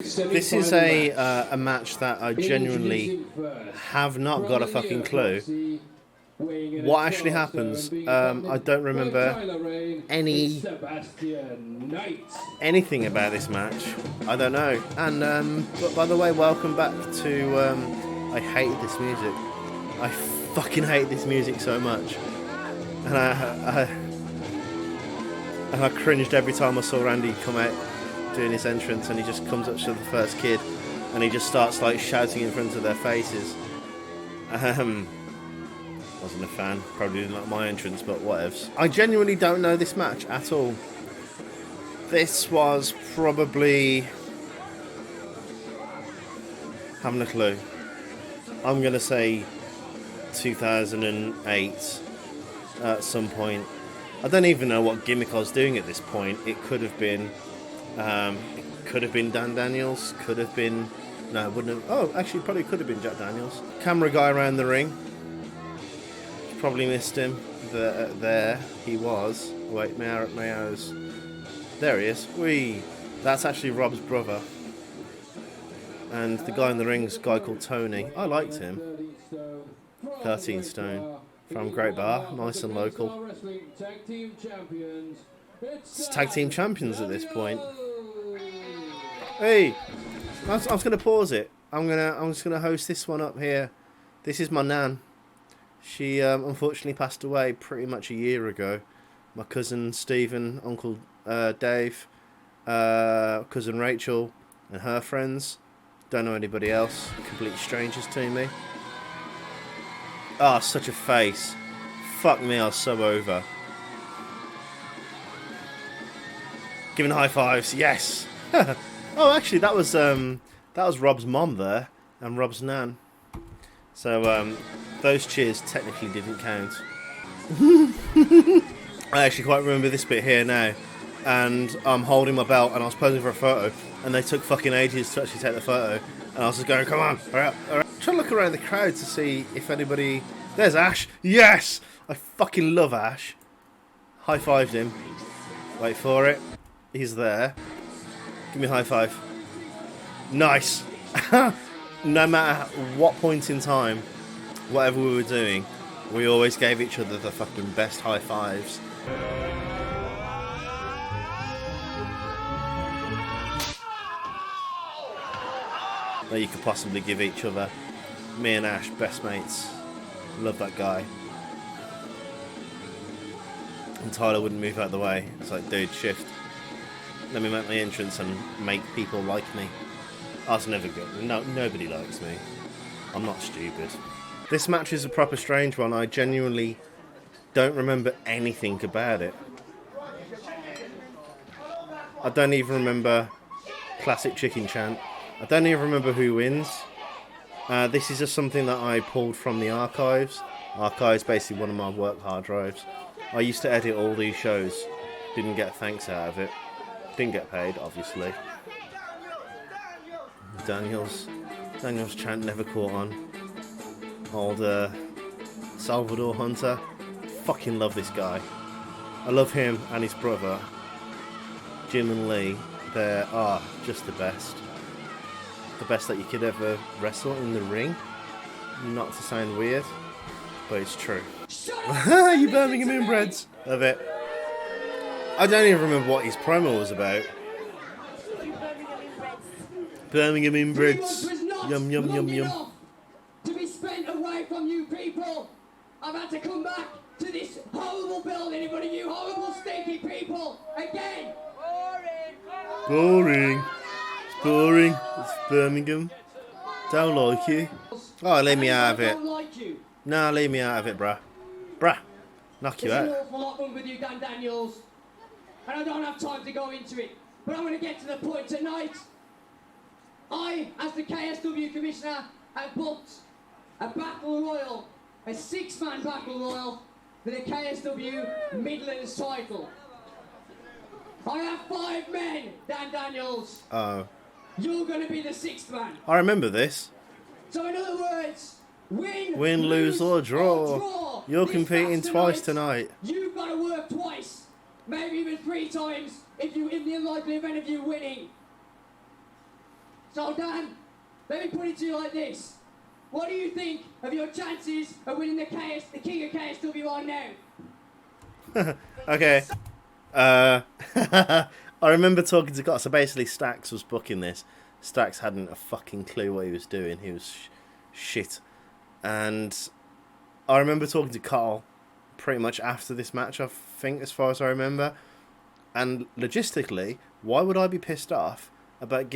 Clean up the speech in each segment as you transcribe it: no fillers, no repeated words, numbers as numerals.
This is a match that I genuinely have not got a fucking clue what actually happens. I don't remember anything about this match. I don't know. And but by the way, welcome back to. I hate this music. I fucking hate this music so much, and I cringed every time I saw Randy come out doing his entrance, and he just comes up to the first kid, and he just starts like shouting in front of their faces. Wasn't a fan. Probably didn't like my entrance, but whatevs. I genuinely don't know this match at all. This was probably... haven't a clue. I'm going to say 2008 at some point. I don't even know what gimmick I was doing at this point. It could have been... Dan Daniels. Could have been... No, it wouldn't have... Oh, actually, probably could have been Jack Daniels. Camera guy around the ring. Probably missed him. There he was. Wait, Mayo's. There he is. Whee! That's actually Rob's brother. And the guy in the ring is a guy called Tony. I liked him. 13 stone. From Great Bar. Nice and local. It's tag team champions at this point. Hey! I was going to pause it. I'm just going to host this one up here. This is my nan. She unfortunately passed away pretty much a year ago. My cousin Stephen, Uncle Dave, cousin Rachel and her friends. Don't know anybody else. Complete strangers to me. Ah, such a face. Fuck me, I was so over. Giving high fives, yes. Oh, actually, that was Rob's mom there and Rob's nan. So those cheers technically didn't count. I actually quite remember this bit here now. And I'm holding my belt and I was posing for a photo. And they took fucking ages to actually take the photo. And I was just going, come on, hurry up, hurry up. Trying to look around the crowd to see if anybody... There's Ash. Yes! I fucking love Ash. High-fived him. Wait for it. He's there. Give me a high five. Nice. No matter what point in time, whatever we were doing, we always gave each other the fucking best high fives. That you could possibly give each other. Me and Ash, best mates. Love that guy. And Tyler wouldn't move out of the way. It's like, dude, shift. Let me make my entrance and make people like me. I was never good. No, nobody likes me. I'm not stupid. This match is a proper strange one. I genuinely don't remember anything about it. I don't even remember classic chicken chant. I don't even remember who wins. This is just something that I pulled from the archives. Archives, basically one of my work hard drives. I used to edit all these shows. Didn't get thanks out of it. Didn't get paid, obviously. Daniel's chant never caught on. Old Salvador Hunter. Fucking love this guy. I love him and his brother. Jim and Lee. They are just the best. The best that you could ever wrestle in the ring. Not to sound weird, but it's true. You Birmingham inbreds. Love it. I don't even remember what his promo was about. Birmingham inbreds. Yum, yum, yum, yum. To be spent away from you people. I've had to come back to this horrible building in front of you horrible stinky people again. Boring. It's boring. It's Birmingham. Don't like you. Oh, leave me out of it. Nah, leave me out of it, bruh. Bruh. Knock you out. There's an awful lot wrong with you, Dan Daniels. And I don't have time to go into it. But I'm going to get to the point tonight. I, as the KSW Commissioner, have booked a Battle Royal, a 6-man Battle Royal for the KSW Midlands title. I have 5 men, Dan Daniels. Oh. You're going to be the 6th man. I remember this. So in other words, win, lose or draw. You're competing twice tonight. You've got to work twice, maybe even 3 times, if you in the unlikely event of you winning. So Dan, let me put it to you like this. What do you think of your chances of winning the King of KSW right now? Okay. I remember talking to God. So basically, Stax was booking this. Stax hadn't a fucking clue what he was doing. He was shit. And I remember talking to Carl pretty much after this match, I think, as far as I remember. And logistically, why would I be pissed off about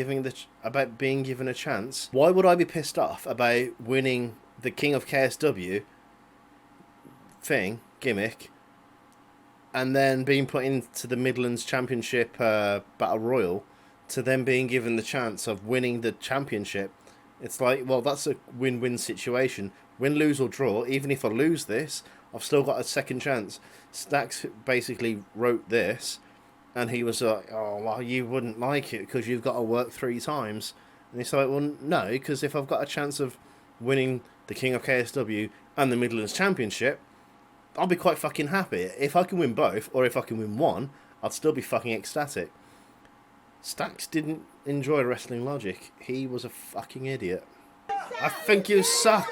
being given a chance? Why would I be pissed off about winning the King of KSW gimmick, and then being put into the Midlands Championship Battle Royal, to then being given the chance of winning the championship? It's like, well, that's a win-win situation. Win, lose or draw. Even if I lose this, I've still got a second chance. Stax basically wrote this, and he was like, oh, well, you wouldn't like it because you've got to work 3 times. And he's like, well, no, because if I've got a chance of winning the King of KSW and the Midlands Championship, I'll be quite fucking happy. If I can win both, or if I can win one, I'd still be fucking ecstatic. Stax didn't enjoy wrestling logic. He was a fucking idiot. I think you suck.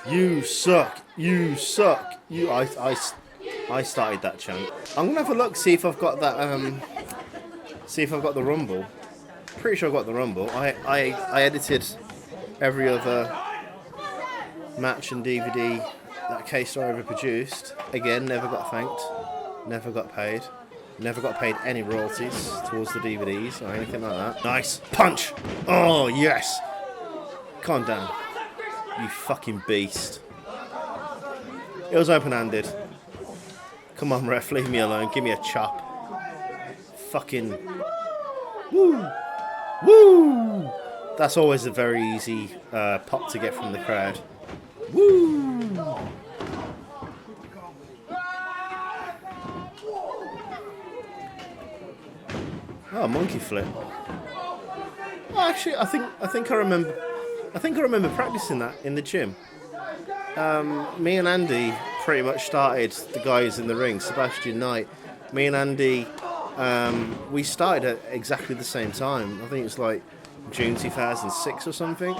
You suck. You suck. I started that chant. I'm gonna have a look, see if I've got that. See if I've got the Rumble. Pretty sure I've got the Rumble. I edited every other match and DVD that K-Star ever produced. Again, never got thanked, never got paid, never got paid any royalties towards the DVDs or anything like that. Nice punch! Oh yes! Calm down, you fucking beast. It was open-handed. Come on, ref, leave me alone. Give me a chop. Fucking woo, woo! That's always a very easy pop to get from the crowd. Woo! Oh, monkey flip. Oh, actually, I think I remember practicing that in the gym. Me and Andy pretty much started the guys in the ring. Sebastian Knight. Me and Andy, we started at exactly the same time. I think it was like June 2006 or something.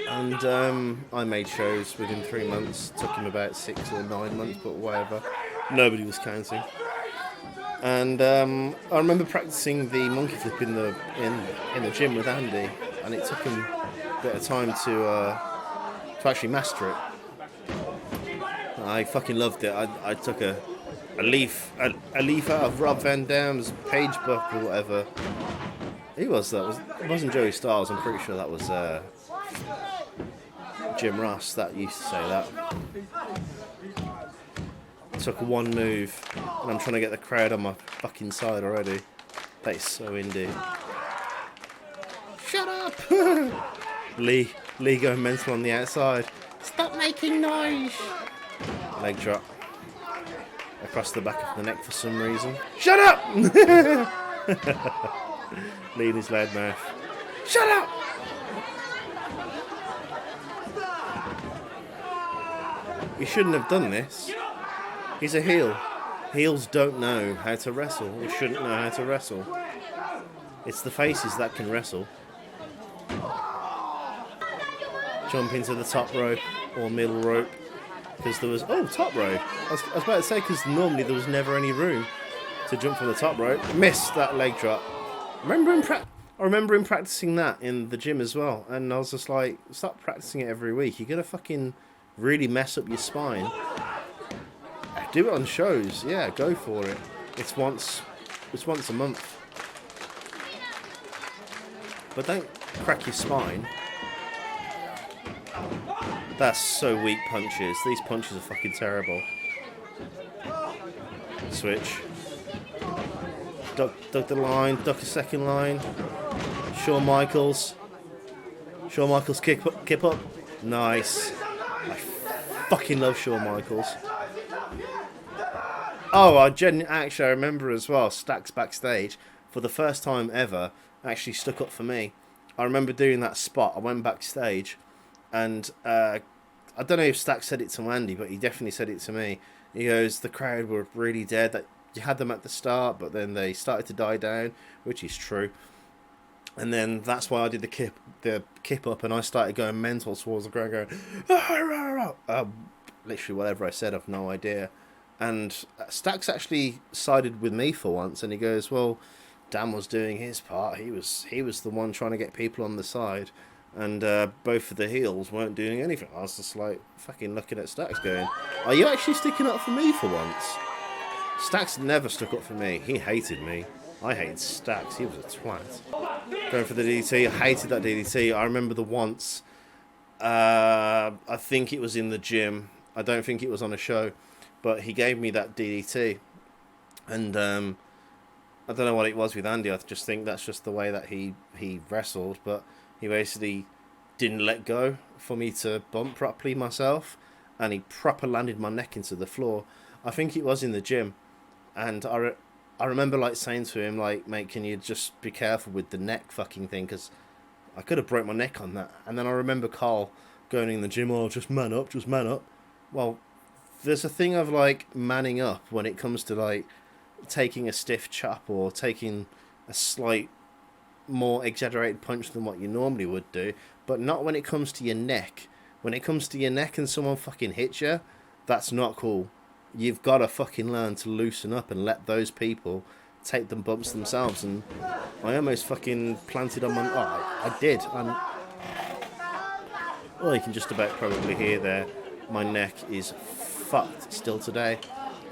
And I made shows within 3 months. Took him about 6 or 9 months, but whatever. Nobody was counting. And I remember practicing the monkey flip in the gym with Andy, and it took him a bit of time to actually master it. I fucking loved it. I took a leaf out of Rob Van Dam's page book or whatever. It wasn't Joey Styles. I'm pretty sure that was Jim Ross that used to say that. Took one move, and I'm trying to get the crowd on my fucking side already. That is so indie. Shut up! Lee going mental on the outside. Stop making noise! Leg drop. Across the back of the neck for some reason. Shut up! Lee in his loud mouth. Shut up! You shouldn't have done this. He's a heel. Heels don't know how to wrestle, or shouldn't know how to wrestle. It's the faces that can wrestle. Jump into the top rope or middle rope, because there was top rope. I was about to say, because normally there was never any room to jump from the top rope. Missed that leg drop. I remember him practicing that in the gym as well, and I was just like, stop practicing it every week. You're gonna fucking really mess up your spine. Do it on shows, yeah, go for it. It's once a month. But don't crack your spine. That's so weak punches. These punches are fucking terrible. Switch. Duck the line, duck a second line. Shawn Michaels kick up. Nice. I fucking love Shawn Michaels. Oh, actually, I remember as well, Stax backstage, for the first time ever, actually stuck up for me. I remember doing that spot. I went backstage, and I don't know if Stax said it to Andy, but he definitely said it to me. He goes, the crowd were really dead. That you had them at the start, but then they started to die down, which is true. And then that's why I did the kip up, and I started going mental towards the ground, going, "Ah, rah, rah." Literally whatever I said, I've no idea. And Stax actually sided with me for once, and he goes, "Well, Dan was doing his part. He was the one trying to get people on the side, and both of the heels weren't doing anything." I was just like fucking looking at Stax, going, "Are you actually sticking up for me for once?" Stax never stuck up for me. He hated me. I hated Stax. He was a twat. Going for the DDT. I hated that DDT. I remember the once. I think it was in the gym. I don't think it was on a show, but he gave me that DDT, and I don't know what it was with Andy. I just think that's just the way that he wrestled, but he basically didn't let go for me to bump properly myself, and he proper landed my neck into the floor. I think it was in the gym, and I remember like saying to him, like, "Mate, can you just be careful with the neck fucking thing, because I could have broke my neck on that." And then I remember Carl going in the gym, "Oh, just man up, just man up." Well, there's a thing of like manning up when it comes to like taking a stiff chop or taking a slight more exaggerated punch than what you normally would do, but not when it comes to your neck. When it comes to your neck and someone fucking hits you, that's not cool. You've got to fucking learn to loosen up and let those people take them bumps themselves. And I almost fucking planted on my... Oh, I did. Well, you can just about probably hear there, my neck is fucked still today.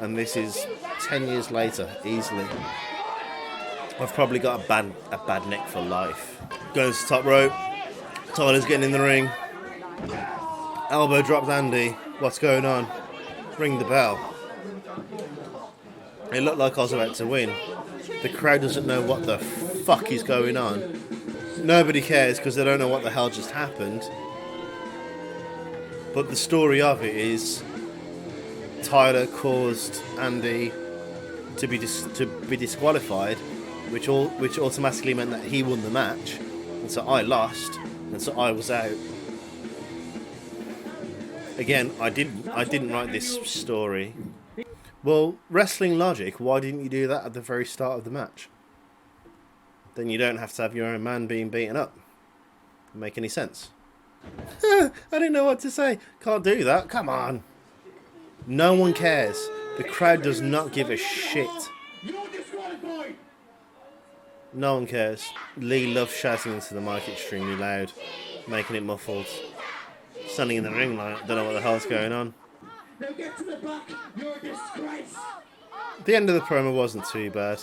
And this is 10 years later, easily. I've probably got a bad neck for life. Goes to top rope. Tyler's getting in the ring. Elbow dropped Andy. What's going on? Ring the bell. It looked like I was about to win. The crowd doesn't know what the fuck is going on. Nobody cares because they don't know what the hell just happened. But the story of it is Tyler caused Andy to be disqualified, which automatically meant that he won the match, and so I lost, and so I was out. Again, I didn't write this story. Well, wrestling logic, why didn't you do that at the very start of the match? Then you don't have to have your own man being beaten up. Make any sense? I didn't know what to say. Can't do that. Come on. No one cares. The crowd does not give a shit. No one cares. Lee loves shouting into the mic extremely loud, making it muffled. Standing in the ring like, don't know what the hell's going on. Now get to the back. You're a disgrace. The end of the promo wasn't too bad,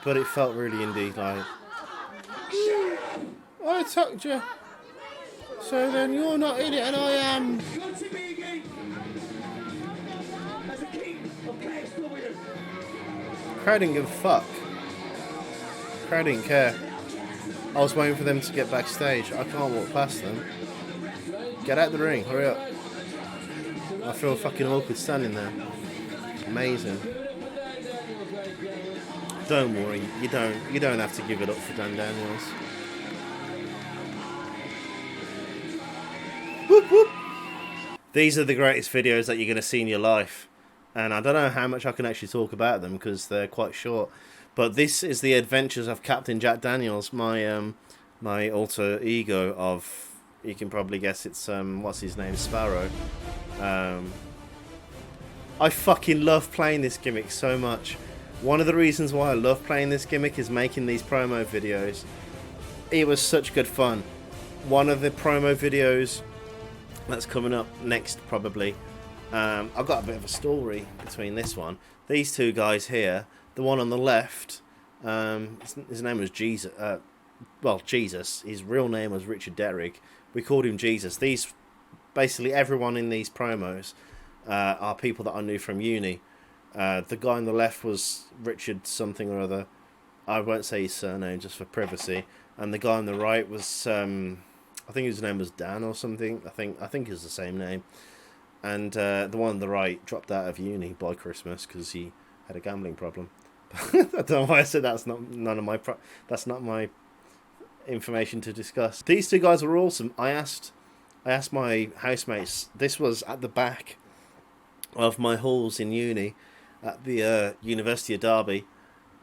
but it felt really indie like. I attacked you, so then you're not in it and I am. Crowd didn't give a fuck. Crowd didn't care. I was waiting for them to get backstage. I can't walk past them. Get out the ring, hurry up. I feel fucking awkward standing there. Amazing. Don't worry, you don't have to give it up for Dan Daniels. Whoop whoop. These are the greatest videos that you're going to see in your life. And I don't know how much I can actually talk about them because they're quite short. But this is the adventures of Captain Jack Daniels, my alter ego of... You can probably guess it's, what's his name, Sparrow. I fucking love playing this gimmick so much. One of the reasons why I love playing this gimmick is making these promo videos. It was such good fun. One of the promo videos that's coming up next, probably. I've got a bit of a story between this one. These two guys here, the one on the left, his name was Jesus. Jesus. His real name was Richard Derrick. We called him Jesus. Basically everyone in these promos are people that I knew from uni. The guy on the left was Richard something or other. I won't say his surname just for privacy. And the guy on the right was, I think his name was Dan or something. I think it was the same name. And the one on the right dropped out of uni by Christmas because he had a gambling problem. I don't know why I said that's not my information to discuss. These two guys were awesome. I asked my housemates. This was at the back of my halls in uni at the University of Derby,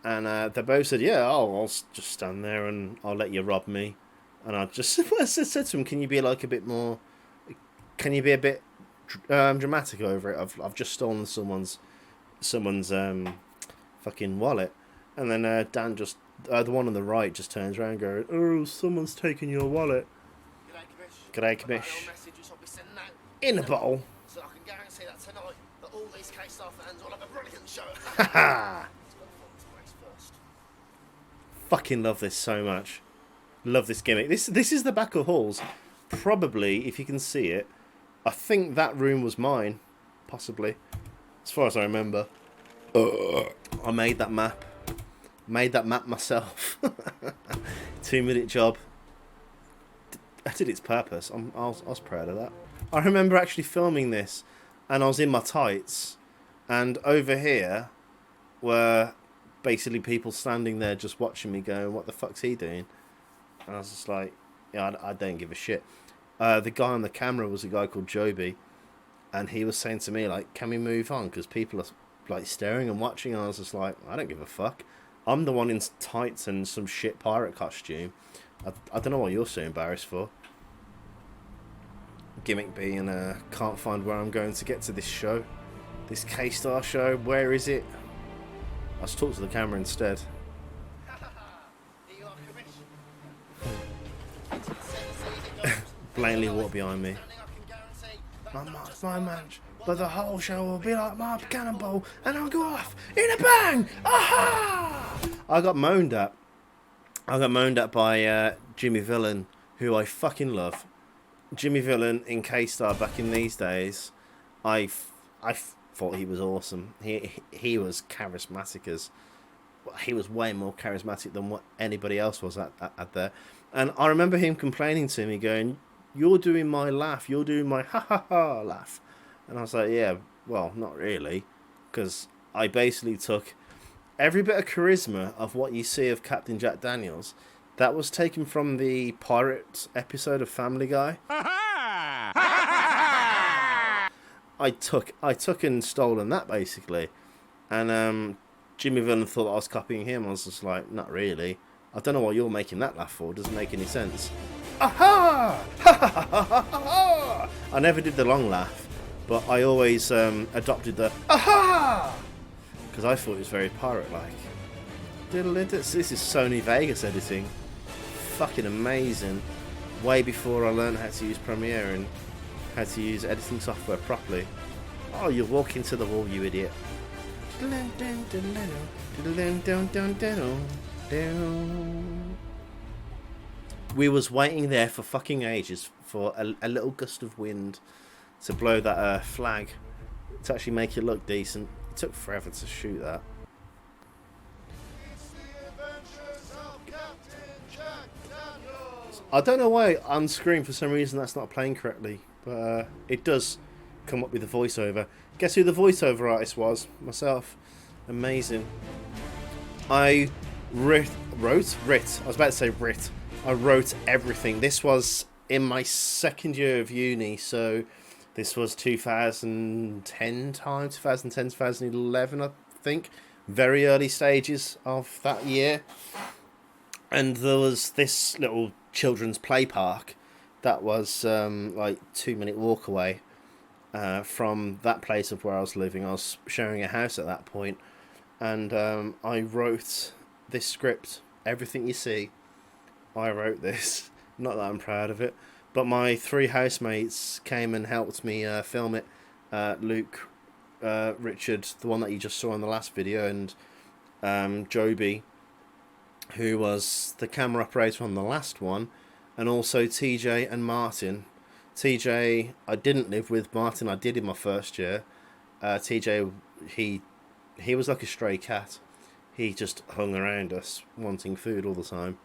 And they both said, yeah, I'll just stand there and I'll let you rob me. And I just said to him, can you be like a bit more, can you be a bit dramatic over it? I've just stolen someone's fucking wallet. And then Dan just, the one on the right just turns around and goes, oh, someone's taken your wallet. G'day, Kamish. In a bottle. So I can guarantee that tonight that all these K-Star fans will have a brilliant show. Haha! Fucking love this so much. Love this gimmick. This is the back of halls. Probably, if you can see it, I think that room was mine. Possibly. As far as I remember. I made that map. Made that map myself. 2-minute job. I did its purpose. I was proud of that. I remember actually filming this, and I was in my tights, and over here were basically people standing there just watching me going, what the fuck's he doing? And I was just like, yeah, I don't give a shit. The guy on the camera was a guy called Joby, and he was saying to me, like, can we move on? Because people are like staring and watching, and I was just like, I don't give a fuck. I'm the one in tights and some shit pirate costume. I don't know what you're so embarrassed for. Gimmick being, can't find where I'm going to get to this show. This K-Star show, where is it? I'll just talk to the camera instead. Blatantly walk behind me. My match, but the whole show will be like my cannonball, and I'll go off in a bang! Aha! I got moaned at. By Jimmy Villain, who I fucking love. Jimmy Villain in K-Star back in these days, I thought he was awesome. He was charismatic as... He was way more charismatic than what anybody else was at there. And I remember him complaining to me, going, you're doing my laugh, you're doing my ha-ha-ha laugh. And I was like, yeah, well, not really. Because I basically took every bit of charisma of what you see of Captain Jack Daniels. That was taken from the Pirates episode of Family Guy. I took and stolen that, basically. And Jimmy Villain thought I was copying him. I was just like, not really. I don't know what you're making that laugh for. It doesn't make any sense. Aha! Ha ha ha ha ha! I never did the long laugh, but I always adopted the aha! Because I thought it was very pirate-like. This is Sony Vegas editing. Fucking amazing. Way before I learned how to use Premiere and how to use editing software properly. Oh, you're walking to the wall, you idiot. We was waiting there for fucking ages for a little gust of wind to blow that flag to actually make it look decent. It took forever to shoot that. I don't know why on screen for some reason that's not playing correctly, but it does come up with the voiceover. Guess who the voiceover artist was? Myself. Amazing. I wrote. I was about to say writ. I wrote everything. This was in my second year of uni, so this was 2010 time, 2010, 2011, I think. Very early stages of that year. And there was this little children's play park that was like 2-minute walk away from that place of where I was living. I was sharing a house at that point, and I wrote this script. Everything you see, I wrote this. Not that I'm proud of it, but my 3 housemates came and helped me film it. Luke, Richard, the one that you just saw in the last video, and Joby, who was the camera operator on the last one, and also TJ and Martin. TJ, I didn't live with. Martin, I did in my first year. TJ, he was like a stray cat. He just hung around us, wanting food all the time,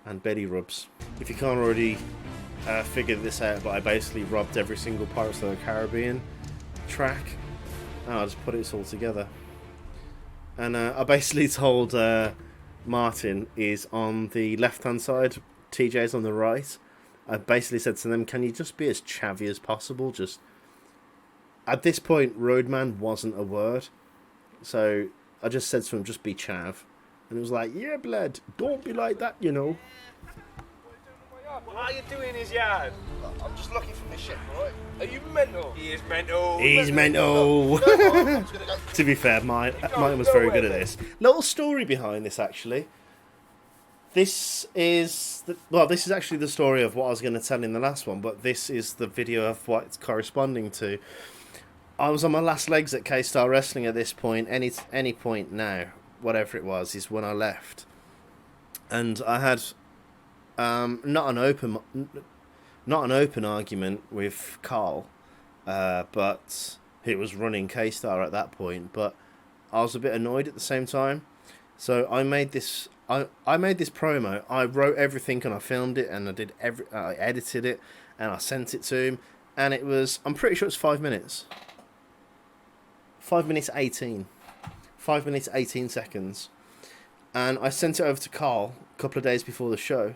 and belly rubs. If you can't already figure this out, but I basically robbed every single Pirates of the Caribbean track, and I just put it all together. And I basically told Martin is on the left-hand side, TJ's on the right. I basically said to them, can you just be as chavvy as possible? Just at this point, Roadman wasn't a word, so I just said to him, just be chav. And it was like, yeah, blood, don't be like that, you know. What are you doing in his yard? I'm just looking for my shit, right? Are you mental? He is mental. He's mental. I'm just gonna go. To be fair, mine was very good at this. Little story behind this, actually. This is actually the story of what I was going to tell in the last one, but this is the video of what it's corresponding to. I was on my last legs at K-Star Wrestling at this point. Any point now, whatever it was, is when I left, and I had not an open argument with Carl, but he was running K-Star at that point. But I was a bit annoyed at the same time, so I made this. I made this promo. I wrote everything and I filmed it and I edited it and I sent it to him, and it was, I'm pretty sure it's 5 minutes. 5 minutes 18. 5 minutes 18 seconds. And I sent it over to Carl a couple of days before the show,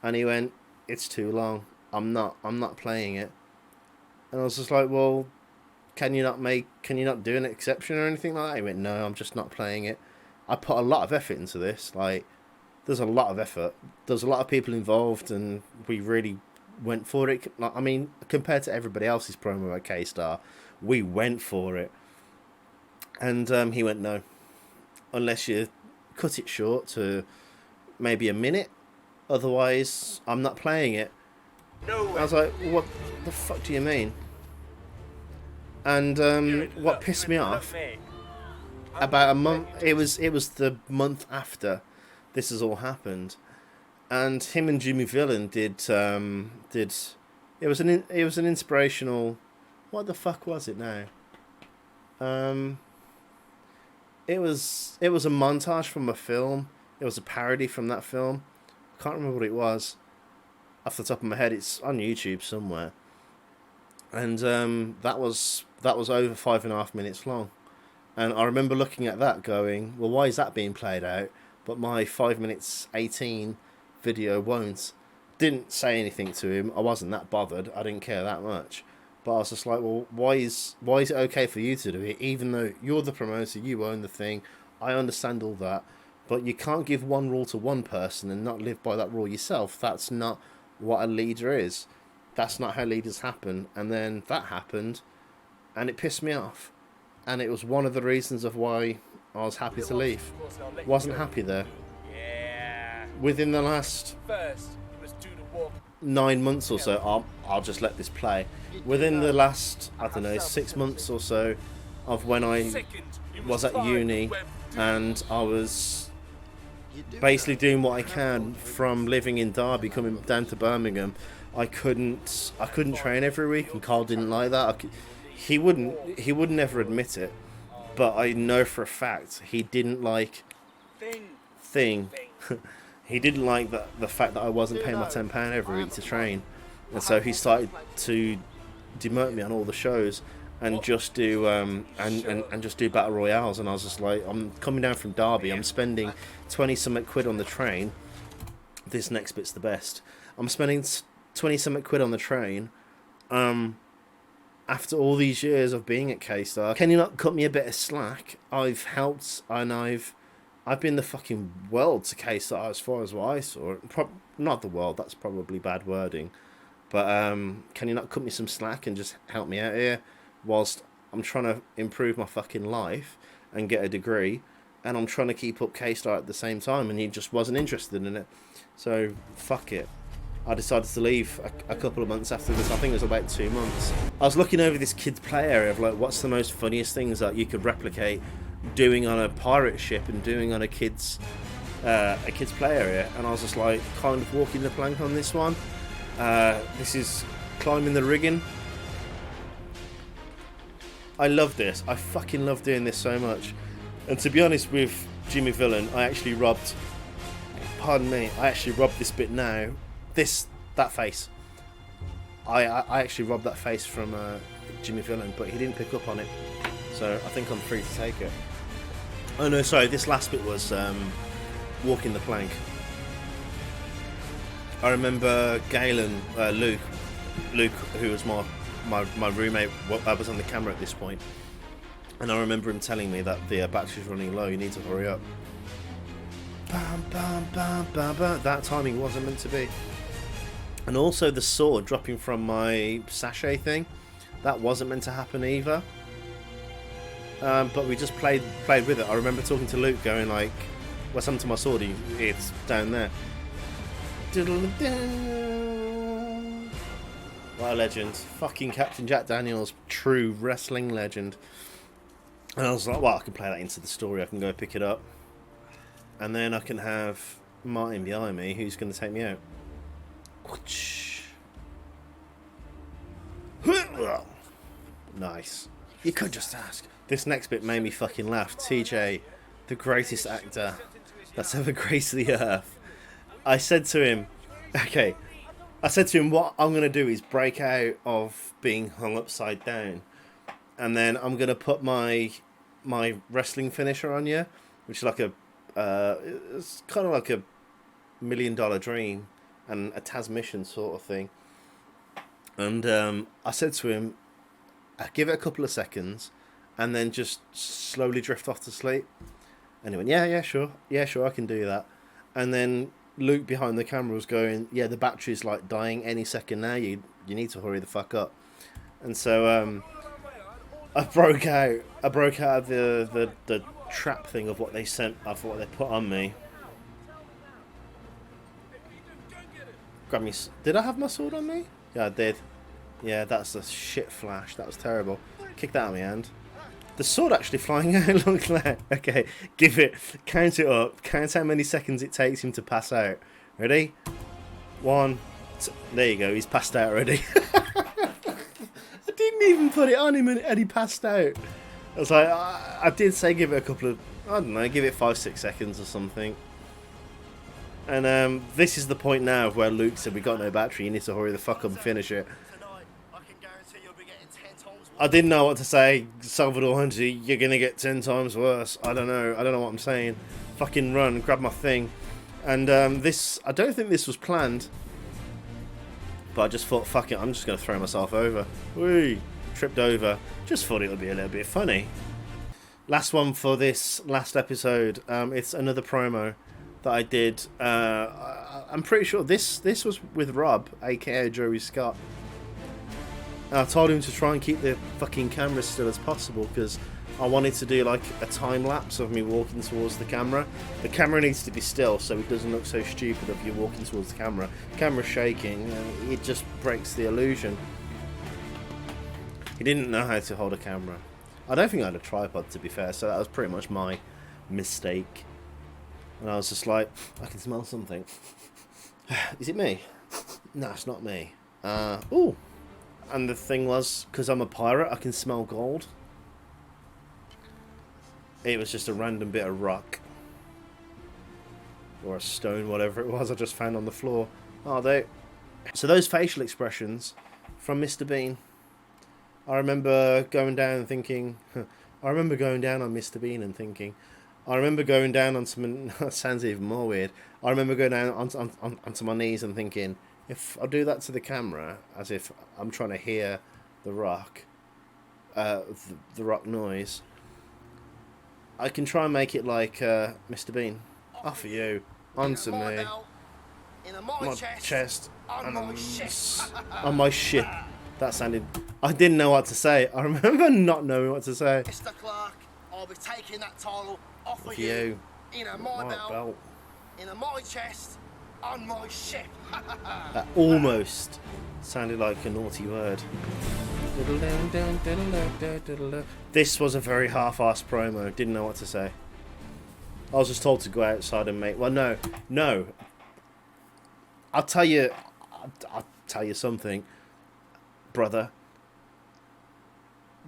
and he went, "It's too long. I'm not playing it." And I was just like, "Well, can you not do an exception or anything like that?" He went, "No, I'm just not playing it." I put a lot of effort into this. Like, there's a lot of effort. There's a lot of people involved, and we really went for it. I mean, compared to everybody else's promo at K-Star, we went for it. And he went, "No, unless you cut it short to maybe a minute. Otherwise, I'm not playing it." No way. I was like, "What the fuck do you mean?" And what pissed me off, about a month, it was the month after this has all happened, and him and Jimmy Villain did it was an inspirational, what the fuck was it now? It was a montage from a film. It was a parody from that film. I can't remember what it was off the top of my head. It's on YouTube somewhere, and that was over 5.5 minutes long. And I remember looking at that going, well, why is that being played out? But my 5 minutes 18 video won't. Didn't say anything to him. I wasn't that bothered. I didn't care that much. But I was just like, well, why is it okay for you to do it? Even though you're the promoter, you own the thing. I understand all that. But you can't give one rule to one person and not live by that rule yourself. That's not what a leader is. That's not how leaders happen. And then that happened, and it pissed me off. And it was one of the reasons of why I was happy to leave. Wasn't happy there. Yeah. Within the last First, you must do the walk. 9 months or so, I'll just let this play. Within the last, I don't know, 6 months or so of when I was at uni, and I was basically doing what I can from living in Derby, coming down to Birmingham. I couldn't train every week, and Carl didn't like that. He would never admit it, but I know for a fact he didn't like thing. He didn't like the fact that I wasn't paying my £10 every week to train, and so he started to demote me on all the shows and just do and just do battle royales. And I was just like, I'm coming down from Derby, I'm spending 20-something quid on the train. This next bit's the best. I'm spending 20-something quid on the train. After all these years of being at K-Star, can you not cut me a bit of slack? I've helped, and I've been the fucking world to K-Star as far as what I saw. Not the world, that's probably bad wording. But can you not cut me some slack and just help me out here? Whilst I'm trying to improve my fucking life and get a degree, and I'm trying to keep up K-Star at the same time, and he just wasn't interested in it. So, fuck it. I decided to leave a couple of months after this. I think it was about 2 months. I was looking over this kids' play area of like, what's the most funniest things that you could replicate doing on a pirate ship and doing on a kids' play area, and I was just like, kind of walking the plank on this one. This is climbing the rigging. I love this. I fucking love doing this so much. And to be honest with Jimmy Villain, I actually robbed this bit now. That face. I actually robbed that face from Jimmy Villain, but he didn't pick up on it. So I think I'm free to take it. Oh no, sorry, this last bit was walking the plank. I remember Galen, Luke, who was my roommate, I was on the camera at this point, and I remember him telling me that the battery's running low, you need to hurry up. bam, bam, bam, bam, bam. That timing wasn't meant to be. And also the sword dropping from my sachet thing, that wasn't meant to happen either. But we just played with it. I remember talking to Luke, going like, "What's happened to my sword? It's down there." What a legend. Fucking Captain Jack Daniels, true wrestling legend. And I was like, well, I can play that into the story. I can go pick it up. And then I can have Martin behind me, who's going to take me out. Nice. You could just ask. This next bit made me fucking laugh. TJ, the greatest actor that's ever graced the earth. I said to him, what I'm going to do is break out of being hung upside down. And then I'm going to put my wrestling finisher on you, which is like it's kind of like a $1 million dream and a Tasmanian sort of thing. And I said to him, give it a couple of seconds and then just slowly drift off to sleep. And he went, yeah, sure, I can do that. And then Luke behind the camera was going, yeah, the battery's like dying any second now, you need to hurry the fuck up. And so I broke out of the trap thing of what they what they put on me. Grab me. Did I have my sword on me? Yeah, I did. Yeah, that's a shit flash. That was terrible. Kick that out of my hand. The sword actually flying out. Look there. Okay, give it. Count it up. Count how many seconds it takes him to pass out. Ready? 1. There you go. He's passed out already. I didn't even put it on him and he passed out. I was like, I did say give it a couple of, I don't know, give it 5-6 seconds or something. And this is the point now where Luke said, we got no battery, you need to hurry the fuck up and finish it. I didn't know what to say. Salvador Hunty, you're gonna get 10 times worse. I don't know what I'm saying. Fucking run, grab my thing. And this, I don't think this was planned. But I just thought, fuck it, I'm just gonna throw myself over. Whee! Tripped over. Just thought it would be a little bit funny. Last one for this last episode. It's another promo that I did. I'm pretty sure this was with Rob, aka Joey Scott. And I told him to try and keep the fucking camera still as possible because I wanted to do like a time lapse of me walking towards the camera. The camera needs to be still so it doesn't look so stupid of you walking towards the camera. The camera's shaking, it just breaks the illusion. He didn't know how to hold a camera. I don't think I had a tripod, to be fair, so that was pretty much my mistake. And I was just like, I can smell something. Is it me? No, it's not me. Ooh. And the thing was, because I'm a pirate, I can smell gold. It was just a random bit of rock. Or a stone, whatever it was I just found on the floor. Oh, they. So those facial expressions from Mr. Bean. I remember going down and thinking... I remember going down on Mr. Bean and thinking... I remember going down on some... That sounds even more weird. I remember going down onto my knees and thinking... If I do that to the camera, as if I'm trying to hear the rock... the rock noise... I can try and make it like Mr. Bean. Off of you. Onto me. My chest. On my ship. That sounded... I didn't know what to say. I remember not knowing what to say. Mr. Clark, I'll be taking that title off of you. In my belt. In my chest. On my ship. That almost sounded like a naughty word. This was a very half-assed promo. Didn't know what to say. I was just told to go outside and make... Well, no. I'll tell you something, brother.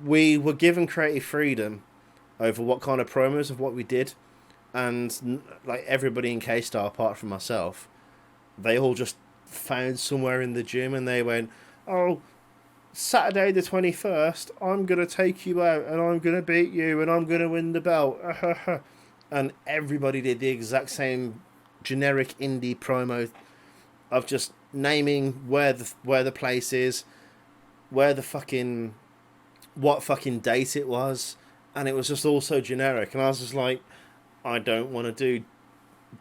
We were given creative freedom over what kind of promos of what we did, and like everybody in K-Star apart from myself, they all just found somewhere in the gym and they went, oh, Saturday the 21st, I'm going to take you out and I'm going to beat you and I'm going to win the belt. And everybody did the exact same generic indie promo of just naming where the place is, what fucking date it was, and it was just all so generic. And I was just like, I don't want to do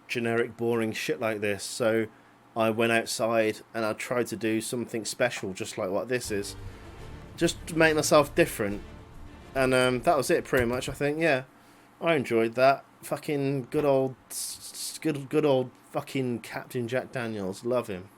generic, boring shit like this. So I went outside and I tried to do something special, just like what this is. Just to make myself different. And that was it, pretty much, I think. Yeah, I enjoyed that. Fucking good old fucking Captain Jack Daniels. Love him.